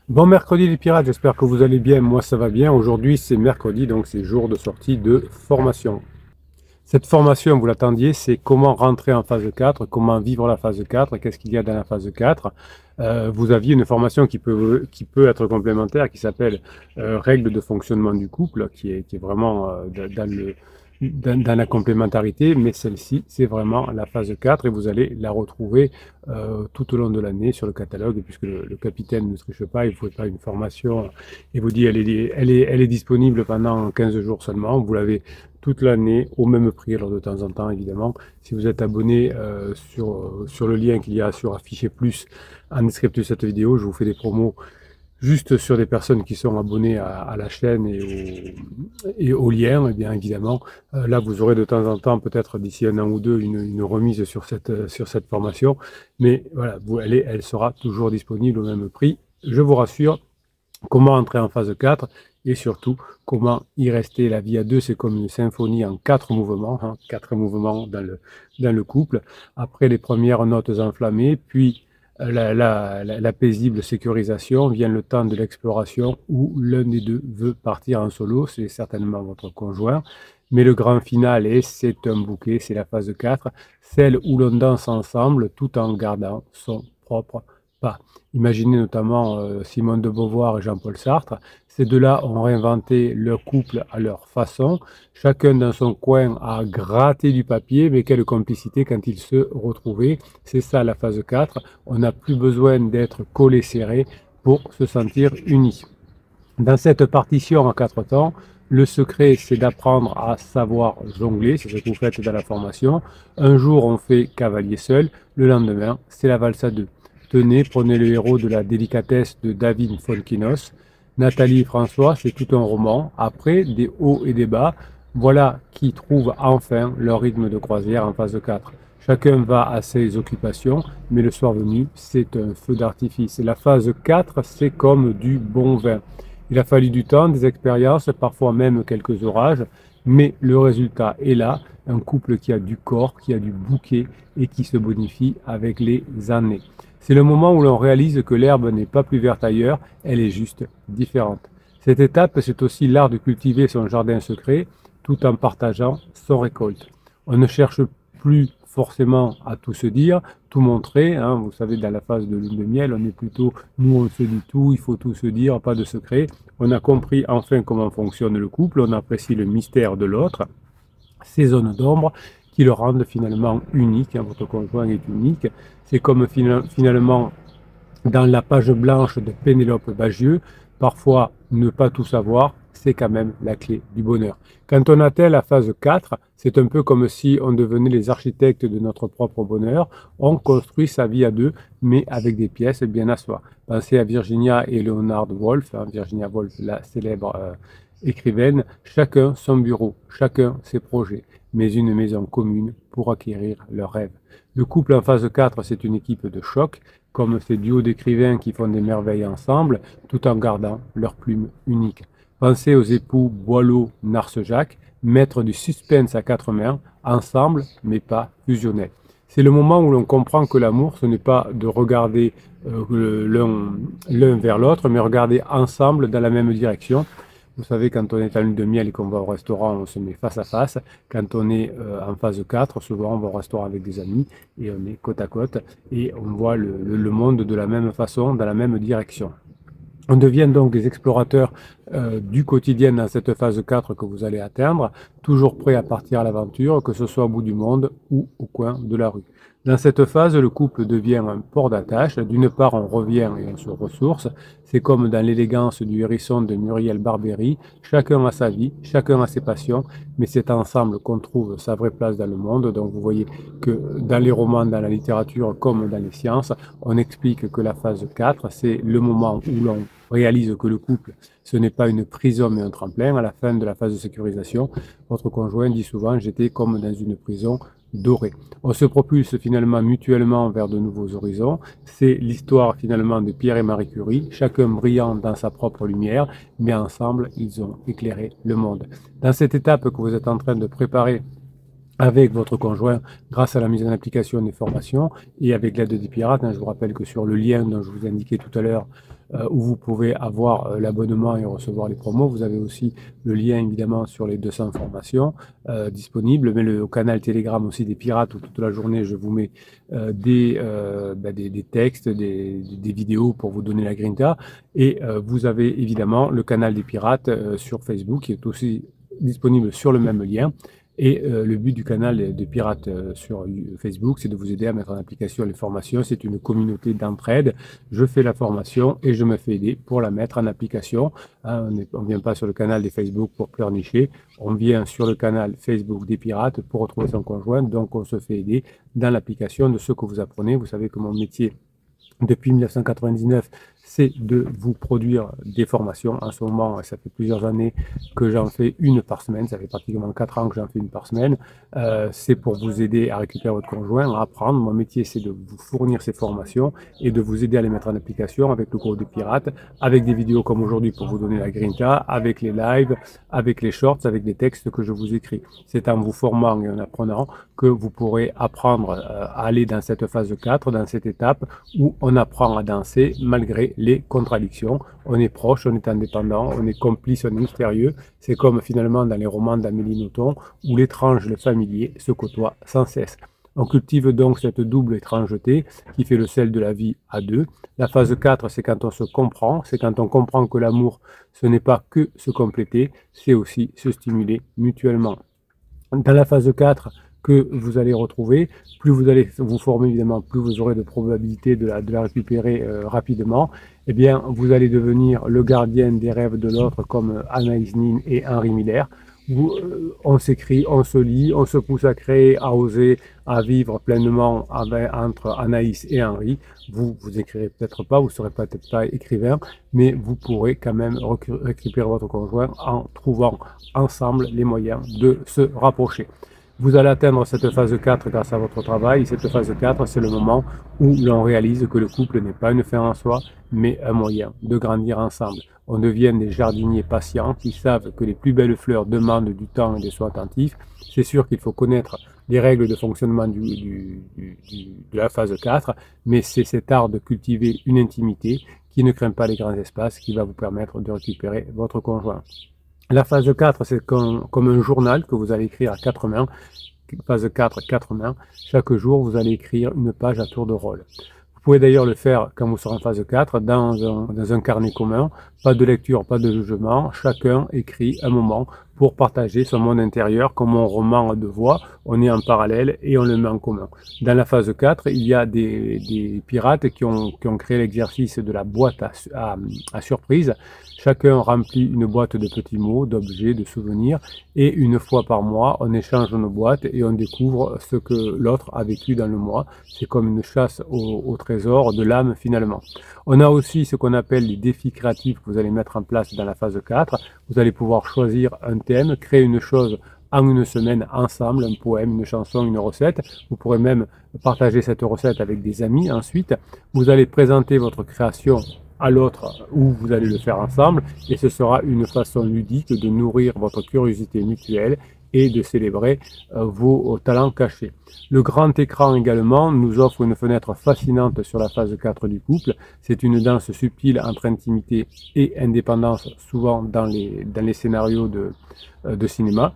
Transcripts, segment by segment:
Bon mercredi les pirates, j'espère que vous allez bien, moi ça va bien. Aujourd'hui c'est mercredi, donc c'est jour de sortie de formation. Cette formation, vous l'attendiez, c'est comment rentrer en phase 4, comment vivre la phase 4, qu'est-ce qu'il y a dans la phase 4. Vous aviez une formation qui peut être complémentaire, qui s'appelle Règles de fonctionnement du couple, qui est vraiment dans la complémentarité, mais celle-ci, c'est vraiment la phase 4 et vous allez la retrouver tout au long de l'année sur le catalogue, puisque le capitaine ne triche pas, il ne faut pas une formation et vous dit elle est disponible pendant 15 jours seulement. Vous l'avez toute l'année au même prix. Alors de temps en temps, évidemment, si vous êtes abonné sur le lien qu'il y a sur Afficher Plus en descriptif de cette vidéo, je vous fais des promos juste sur des personnes qui sont abonnées à la chaîne et au lien, et bien évidemment, là vous aurez de temps en temps, peut-être d'ici un an ou deux, une remise sur cette formation, mais voilà, elle sera toujours disponible au même prix. Je vous rassure, comment entrer en phase 4 et surtout comment y rester. La vie à deux, c'est comme une symphonie en 4 mouvements, 4 mouvements dans le couple. Après les premières notes enflammées, puis la paisible sécurisation, vient le temps de l'exploration où l'un des deux veut partir en solo, c'est certainement votre conjoint. Mais le grand final c'est un bouquet, c'est la phase 4, celle où l'on danse ensemble tout en gardant son propre pas. Imaginez notamment Simone de Beauvoir et Jean-Paul Sartre. Ces deux-là ont réinventé leur couple à leur façon, chacun dans son coin a gratté du papier, mais quelle complicité quand ils se retrouvaient. C'est ça la phase 4. On n'a plus besoin d'être collé serré pour se sentir unis. Dans cette partition en 4 temps, le secret, c'est d'apprendre à savoir jongler, c'est ce que vous faites dans la formation. Un jour, on fait cavalier seul, le lendemain, c'est la valse à deux. Tenez, prenez le héros de la délicatesse de David Fonkinos. Nathalie et François, c'est tout un roman. Après, des hauts et des bas, voilà qui trouvent enfin leur rythme de croisière en phase 4. Chacun va à ses occupations, mais le soir venu, c'est un feu d'artifice. La phase 4, c'est comme du bon vin. Il a fallu du temps, des expériences, parfois même quelques orages, mais le résultat est là, un couple qui a du corps, qui a du bouquet et qui se bonifie avec les années. C'est le moment où l'on réalise que l'herbe n'est pas plus verte ailleurs, elle est juste différente. Cette étape, c'est aussi l'art de cultiver son jardin secret tout en partageant son récolte. On ne cherche plus forcément à tout se dire, tout montrer. Vous savez, dans la phase de lune de miel, on est plutôt, nous on se dit tout, il faut tout se dire, pas de secret. On a compris enfin comment fonctionne le couple, on apprécie le mystère de l'autre, ces zones d'ombre qui le rendent finalement unique. Votre conjoint est unique. C'est comme finalement dans la page blanche de Pénélope Bagieux, parfois ne pas tout savoir, c'est quand même la clé du bonheur. Quand on atteint la phase 4, c'est un peu comme si on devenait les architectes de notre propre bonheur. On construit sa vie à deux, mais avec des pièces bien à soi. Pensez à Virginia et Leonard Woolf, Virginia Woolf, la célèbre écrivaine, chacun son bureau, chacun ses projets, mais une maison commune pour acquérir leurs rêves. Le couple en phase 4, c'est une équipe de choc, comme ces duos d'écrivains qui font des merveilles ensemble, tout en gardant leur plume unique. Pensez aux époux Boileau-Narcejac, maîtres du suspense à 4 mains, ensemble mais pas fusionnels. C'est le moment où l'on comprend que l'amour, ce n'est pas de regarder l'un vers l'autre, mais regarder ensemble dans la même direction. Vous savez, quand on est en lune de miel et qu'on va au restaurant, on se met face à face. Quand on est en phase 4, souvent on va au restaurant avec des amis et on est côte à côte et on voit le monde de la même façon, dans la même direction. On devient donc des explorateurs du quotidien dans cette phase 4 que vous allez atteindre, toujours prêts à partir à l'aventure, que ce soit au bout du monde ou au coin de la rue. Dans cette phase, le couple devient un port d'attache. D'une part, on revient et on se ressource. C'est comme dans l'élégance du hérisson de Muriel Barbery. Chacun a sa vie, chacun a ses passions, mais c'est ensemble qu'on trouve sa vraie place dans le monde. Donc vous voyez que dans les romans, dans la littérature comme dans les sciences, on explique que la phase 4, c'est le moment où l'on réalise que le couple, ce n'est pas une prison mais un tremplin. À la fin de la phase de sécurisation, votre conjoint dit souvent « j'étais comme dans une prison dorée ». On se propulse finalement mutuellement vers de nouveaux horizons. C'est l'histoire finalement de Pierre et Marie Curie, chacun brillant dans sa propre lumière, mais ensemble, ils ont éclairé le monde. Dans cette étape que vous êtes en train de préparer avec votre conjoint grâce à la mise en application des formations et avec l'aide des pirates, je vous rappelle que sur le lien dont je vous ai indiqué tout à l'heure, où vous pouvez avoir l'abonnement et recevoir les promos. Vous avez aussi le lien évidemment sur les 200 formations disponibles, mais le canal Telegram aussi des pirates où toute la journée je vous mets des textes, des vidéos pour vous donner la grinta. Et vous avez évidemment le canal des pirates sur Facebook qui est aussi disponible sur le même lien. Et le but du canal des pirates sur Facebook, c'est de vous aider à mettre en application les formations. C'est une communauté d'entraide. Je fais la formation et je me fais aider pour la mettre en application. Hein, on ne vient pas sur le canal des Facebook pour pleurnicher. On vient sur le canal Facebook des pirates pour retrouver son conjoint. Donc on se fait aider dans l'application de ce que vous apprenez. Vous savez que mon métier, depuis 1999, c'est de vous produire des formations. En ce moment, ça fait plusieurs années que j'en fais une par semaine. Ça fait pratiquement 4 ans que j'en fais une par semaine. C'est pour vous aider à récupérer votre conjoint, à apprendre. Mon métier, c'est de vous fournir ces formations et de vous aider à les mettre en application avec le code des pirates, avec des vidéos comme aujourd'hui pour vous donner la grinta, avec les lives, avec les shorts, avec des textes que je vous écris. C'est en vous formant et en apprenant que vous pourrez apprendre à aller dans cette phase 4, dans cette étape où on apprend à danser malgré les contradictions. On est proche, on est indépendant, on est complice, on est mystérieux. C'est comme finalement dans les romans d'Amélie Nothomb où l'étrange et le familier se côtoient sans cesse. On cultive donc cette double étrangeté qui fait le sel de la vie à deux. La phase 4, c'est quand on se comprend, c'est quand on comprend que l'amour, ce n'est pas que se compléter, c'est aussi se stimuler mutuellement. Dans la phase 4, que vous allez retrouver, plus vous allez vous former évidemment, plus vous aurez de probabilité de la récupérer rapidement. Eh bien, vous allez devenir le gardien des rêves de l'autre comme Anaïs Nin et Henri Miller. Où on s'écrit, on se lit, on se pousse à créer, à oser, à vivre pleinement entre Anaïs et Henri. Vous écrirez peut-être pas, vous ne serez peut-être pas écrivain, mais vous pourrez quand même récupérer votre conjoint en trouvant ensemble les moyens de se rapprocher. Vous allez atteindre cette phase 4 grâce à votre travail. Et cette phase 4, c'est le moment où l'on réalise que le couple n'est pas une fin en soi, mais un moyen de grandir ensemble. On devient des jardiniers patients qui savent que les plus belles fleurs demandent du temps et des soins attentifs. C'est sûr qu'il faut connaître les règles de fonctionnement de la phase 4, mais c'est cet art de cultiver une intimité qui ne craint pas les grands espaces qui va vous permettre de récupérer votre conjoint. La phase 4, c'est comme un journal que vous allez écrire à 4 mains. Phase 4, 4 mains. Chaque jour, vous allez écrire une page à tour de rôle. Vous pouvez d'ailleurs le faire quand vous serez en phase 4, dans un carnet commun. Pas de lecture, pas de jugement. Chacun écrit un moment pour partager son monde intérieur comme un roman de voix. On est en parallèle et on le met en commun. Dans la phase 4, il y a des pirates qui ont créé l'exercice de la boîte à surprise. Chacun remplit une boîte de petits mots, d'objets, de souvenirs, et une fois par mois, on échange nos boîtes et on découvre ce que l'autre a vécu dans le mois. C'est comme une chasse au trésor de l'âme finalement. On a aussi ce qu'on appelle les défis créatifs que vous allez mettre en place dans la phase 4. Vous allez pouvoir choisir un thème, créer une chose en une semaine ensemble, un poème, une chanson, une recette. Vous pourrez même partager cette recette avec des amis ensuite. Vous allez présenter votre création à l'autre ou vous allez le faire ensemble et ce sera une façon ludique de nourrir votre curiosité mutuelle et de célébrer vos talents cachés. Le grand écran également nous offre une fenêtre fascinante sur la phase 4 du couple. C'est une danse subtile entre intimité et indépendance, souvent dans les scénarios de cinéma.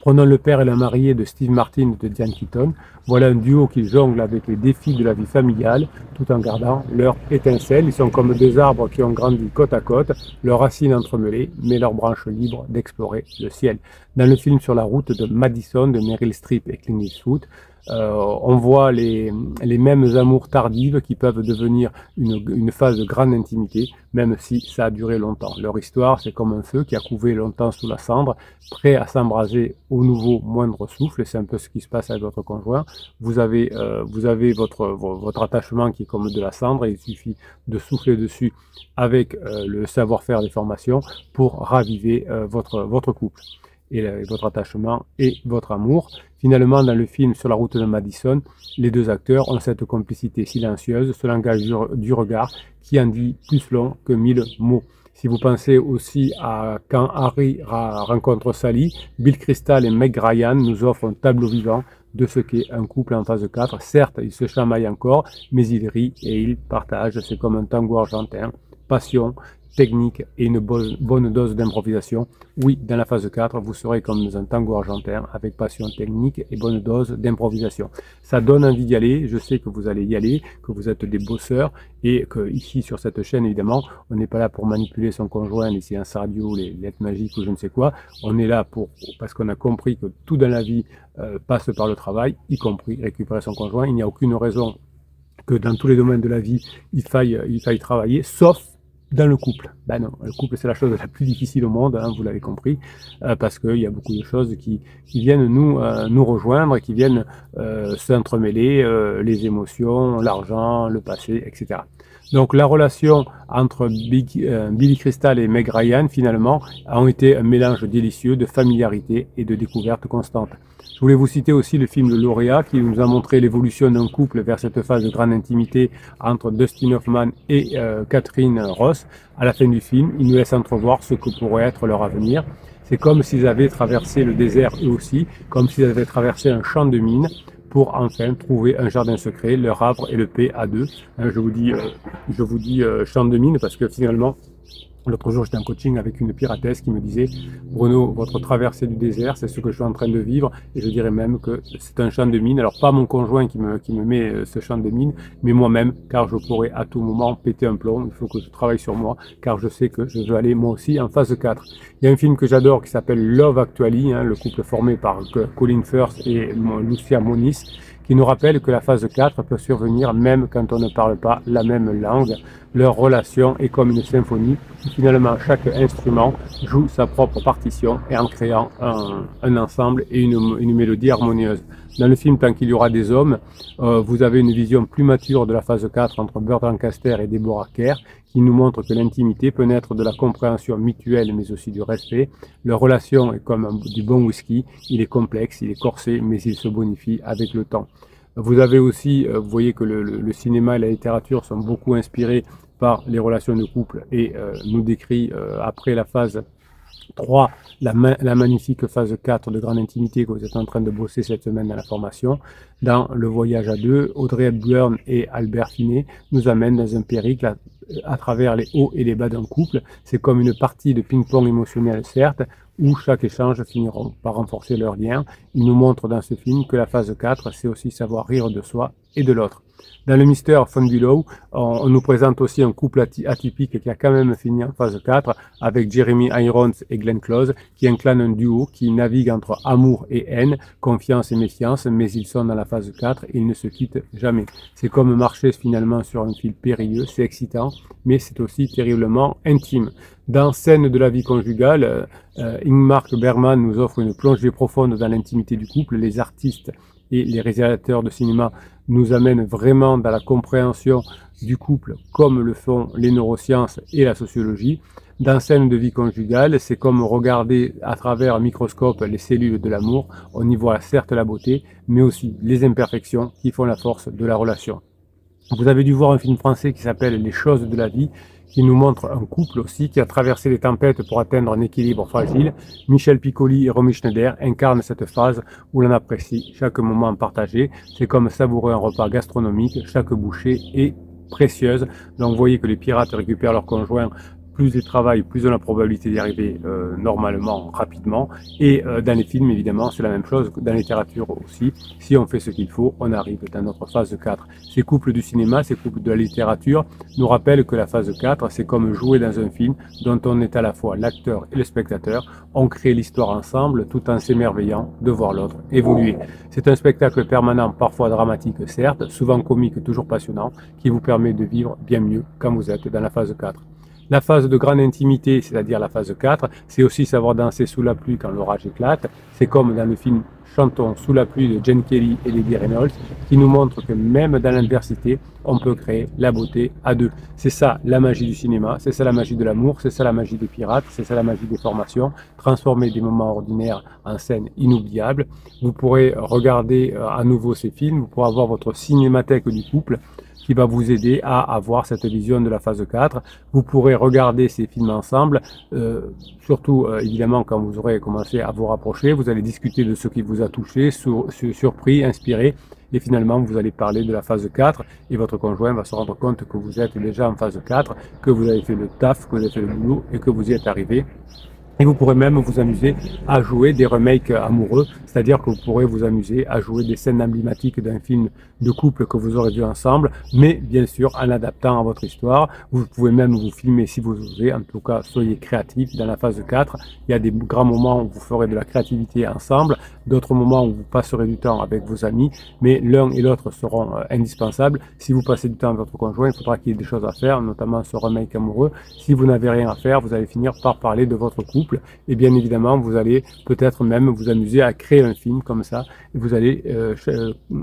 Prenons Le père et la mariée de Steve Martin de Diane Keaton. Voilà un duo qui jongle avec les défis de la vie familiale tout en gardant leur étincelle. Ils sont comme deux arbres qui ont grandi côte à côte, leurs racines entremêlées, mais leurs branches libres d'explorer le ciel. Dans le film Sur la route de Madison de Meryl Streep et Clint Eastwood, on voit les mêmes amours tardives qui peuvent devenir une phase de grande intimité, même si ça a duré longtemps. Leur histoire, c'est comme un feu qui a couvé longtemps sous la cendre, prêt à s'embraser au nouveau moindre souffle. C'est un peu ce qui se passe avec votre conjoint. Vous avez votre attachement qui est comme de la cendre et il suffit de souffler dessus avec le savoir-faire des formations pour raviver votre couple et votre attachement et votre amour. Finalement, dans le film Sur la route de Madison, les deux acteurs ont cette complicité silencieuse, ce langage du regard qui en dit plus long que 1000 mots. Si vous pensez aussi à quand Harry rencontre Sally, Bill Crystal et Meg Ryan nous offrent un tableau vivant de ce qu'est un couple en phase 4. Certes, ils se chamaillent encore, mais ils rient et ils partagent. C'est comme un tango argentin passion, technique et une bonne dose d'improvisation. Oui, dans la phase 4, vous serez comme dans un tango argentin avec passion, technique et bonne dose d'improvisation. Ça donne envie d'y aller, je sais que vous allez y aller, que vous êtes des bosseurs et que ici sur cette chaîne évidemment, on n'est pas là pour manipuler son conjoint, les séances radio, les lettres magiques ou je ne sais quoi. On est là parce qu'on a compris que tout dans la vie passe par le travail, y compris récupérer son conjoint. Il n'y a aucune raison que dans tous les domaines de la vie, il faille travailler, sauf dans le couple. Ben non, le couple c'est la chose la plus difficile au monde, hein, vous l'avez compris, parce qu'il y a beaucoup de choses qui viennent nous rejoindre, qui viennent s'entremêler, les émotions, l'argent, le passé, etc. Donc la relation entre Billy Crystal et Meg Ryan finalement a été un mélange délicieux de familiarité et de découverte constante. Je voulais vous citer aussi le film Le Lauréat qui nous a montré l'évolution d'un couple vers cette phase de grande intimité entre Dustin Hoffman et Catherine Ross. À la fin du film, il nous laisse entrevoir ce que pourrait être leur avenir. C'est comme s'ils avaient traversé le désert eux aussi, comme s'ils avaient traversé un champ de mines pour enfin trouver un jardin secret, leur arbre et le paix à deux. Je vous dis champ de mine parce que finalement, l'autre jour, j'étais en coaching avec une piratesse qui me disait « Bruno, votre traversée du désert, c'est ce que je suis en train de vivre. » Et je dirais même que c'est un champ de mine. Alors, pas mon conjoint qui me met ce champ de mine, mais moi-même, car je pourrais à tout moment péter un plomb. Il faut que je travaille sur moi, car je sais que je veux aller moi aussi en phase 4. Il y a un film que j'adore qui s'appelle Love Actually, le couple formé par Colin Firth et Lucia Moniz, qui nous rappelle que la phase 4 peut survenir même quand on ne parle pas la même langue. Leur relation est comme une symphonie où finalement chaque instrument joue sa propre partition et en créant un ensemble et une mélodie harmonieuse. Dans le film Tant qu'il y aura des hommes, vous avez une vision plus mature de la phase 4 entre Burt Lancaster et Deborah Kerr qui nous montre que l'intimité peut naître de la compréhension mutuelle mais aussi du respect. Leur relation est comme du bon whisky, il est complexe, il est corsé mais il se bonifie avec le temps. Vous avez aussi, vous voyez que le cinéma et la littérature sont beaucoup inspirés par les relations de couple et nous décrit après la phase 3, la magnifique phase 4 de grande intimité que vous êtes en train de bosser cette semaine dans la formation. Dans Le Voyage à deux, Audrey Hepburn et Albert Finney nous amènent dans un périple à travers les hauts et les bas d'un couple. C'est comme une partie de ping-pong émotionnel, certes, où chaque échange finiront par renforcer leur lien. Il nous montre dans ce film que la phase 4, c'est aussi savoir rire de soi et de l'autre. Dans le Mr. Von Bülow, on nous présente aussi un couple atypique qui a quand même fini en phase 4 avec Jeremy Irons et Glenn Close qui inclinent un duo qui navigue entre amour et haine, confiance et méfiance, mais ils sont dans la phase 4 et ils ne se quittent jamais. C'est comme marcher finalement sur un fil périlleux, c'est excitant, mais c'est aussi terriblement intime. Dans Scène de la vie conjugale, Ingmar Bergman nous offre une plongée profonde dans l'intimité du couple. Les artistes et les réalisateurs de cinéma nous amènent vraiment dans la compréhension du couple comme le font les neurosciences et la sociologie. Dans Scène de vie conjugale, c'est comme regarder à travers un microscope les cellules de l'amour. On y voit certes la beauté, mais aussi les imperfections qui font la force de la relation. Vous avez dû voir un film français qui s'appelle Les choses de la vie, qui nous montre un couple aussi qui a traversé les tempêtes pour atteindre un équilibre fragile. Michel Piccoli et Romy Schneider incarnent cette phase où l'on apprécie chaque moment partagé. C'est comme savourer un repas gastronomique, chaque bouchée est précieuse. Donc vous voyez que les pirates récupèrent leurs conjoints. Plus ils travaillent, plus on a la probabilité d'y arriver normalement, rapidement. Et dans les films, évidemment, c'est la même chose, dans la littérature aussi. Si on fait ce qu'il faut, on arrive dans notre phase 4. Ces couples du cinéma, ces couples de la littérature nous rappellent que la phase 4, c'est comme jouer dans un film dont on est à la fois l'acteur et le spectateur. On crée l'histoire ensemble tout en s'émerveillant de voir l'autre évoluer. C'est un spectacle permanent, parfois dramatique, certes, souvent comique, toujours passionnant, qui vous permet de vivre bien mieux quand vous êtes dans la phase 4. La phase de grande intimité, c'est-à-dire la phase 4, c'est aussi savoir danser sous la pluie quand l'orage éclate. C'est comme dans le film Chantons sous la pluie de Gene Kelly et Lady Reynolds, qui nous montre que même dans l'adversité, on peut créer la beauté à deux. C'est ça la magie du cinéma, c'est ça la magie de l'amour, c'est ça la magie des pirates, c'est ça la magie des formations. Transformer des moments ordinaires en scènes inoubliables. Vous pourrez regarder à nouveau ces films, vous pourrez avoir votre cinémathèque du couple. qui va vous aider à avoir cette vision de la phase 4. Vous pourrez regarder ces films ensemble, surtout évidemment quand vous aurez commencé à vous rapprocher, vous allez discuter de ce qui vous a touché, surpris, inspiré, et finalement vous allez parler de la phase 4 et votre conjoint va se rendre compte que vous êtes déjà en phase 4, que vous avez fait le taf, que vous avez fait le boulot et que vous y êtes arrivé. Et vous pourrez même vous amuser à jouer des remakes amoureux, c'est-à-dire que vous pourrez vous amuser à jouer des scènes emblématiques d'un film de couple que vous aurez vu ensemble, mais bien sûr en l'adaptant à votre histoire. Vous pouvez même vous filmer si vous osez, en tout cas soyez créatifs. Dans la phase 4, il y a des grands moments où vous ferez de la créativité ensemble, d'autres moments où vous passerez du temps avec vos amis, mais l'un et l'autre seront indispensables. Si vous passez du temps avec votre conjoint, il faudra qu'il y ait des choses à faire, notamment ce remake amoureux. Si vous n'avez rien à faire, vous allez finir par parler de votre couple. Et bien évidemment, vous allez peut-être même vous amuser à créer un film comme ça. Et vous allez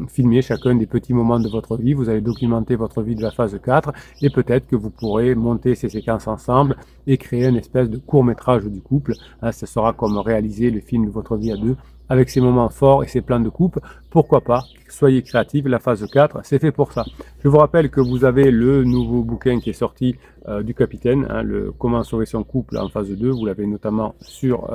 filmer chacun des petits moments de votre vie. Vous allez documenter votre vie de la phase 4. Et peut-être que vous pourrez monter ces séquences ensemble et créer une espèce de court-métrage du couple. Hein, ce sera comme réaliser le film de votre vie à deux, avec ses moments forts et ses plans de coupe. Pourquoi pas, soyez créatifs, la phase 4, c'est fait pour ça. Je vous rappelle que vous avez le nouveau bouquin qui est sorti du Capitaine, hein, le Comment sauver son couple en phase 2, vous l'avez notamment sur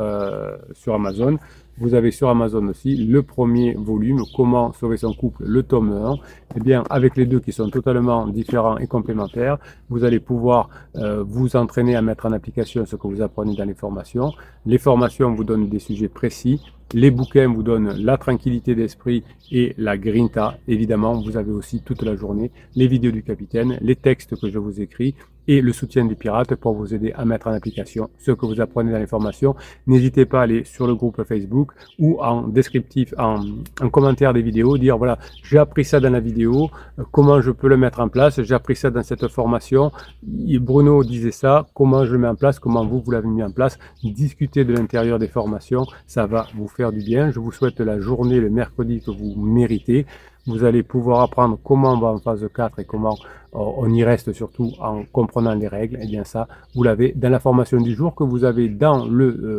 Amazon. Vous avez sur Amazon aussi le premier volume, Comment sauver son couple, le tome 1. Eh bien, avec les deux qui sont totalement différents et complémentaires, vous allez pouvoir vous entraîner à mettre en application ce que vous apprenez dans les formations. Les formations vous donnent des sujets précis. Les bouquins vous donnent la tranquillité d'esprit et la grinta. Évidemment, vous avez aussi toute la journée les vidéos du Capitaine, les textes que je vous écris et le soutien des pirates pour vous aider à mettre en application ce que vous apprenez dans les formations. N'hésitez pas à aller sur le groupe Facebook ou en descriptif, en commentaire des vidéos, dire voilà, j'ai appris ça dans la vidéo, comment je peux le mettre en place, j'ai appris ça dans cette formation, Bruno disait ça, comment je le mets en place, comment vous l'avez mis en place. Discutez de l'intérieur des formations, ça va vous faire du bien. Je vous souhaite la journée, le mercredi que vous méritez. Vous allez pouvoir apprendre comment on va en phase 4 et comment on y reste, surtout en comprenant les règles. Et bien ça, vous l'avez dans la formation du jour que vous avez dans l'URL,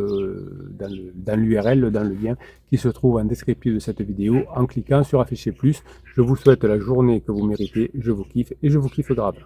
dans le lien qui se trouve en descriptif de cette vidéo en cliquant sur afficher plus. Je vous souhaite la journée que vous méritez. Je vous kiffe et je vous kiffe grave.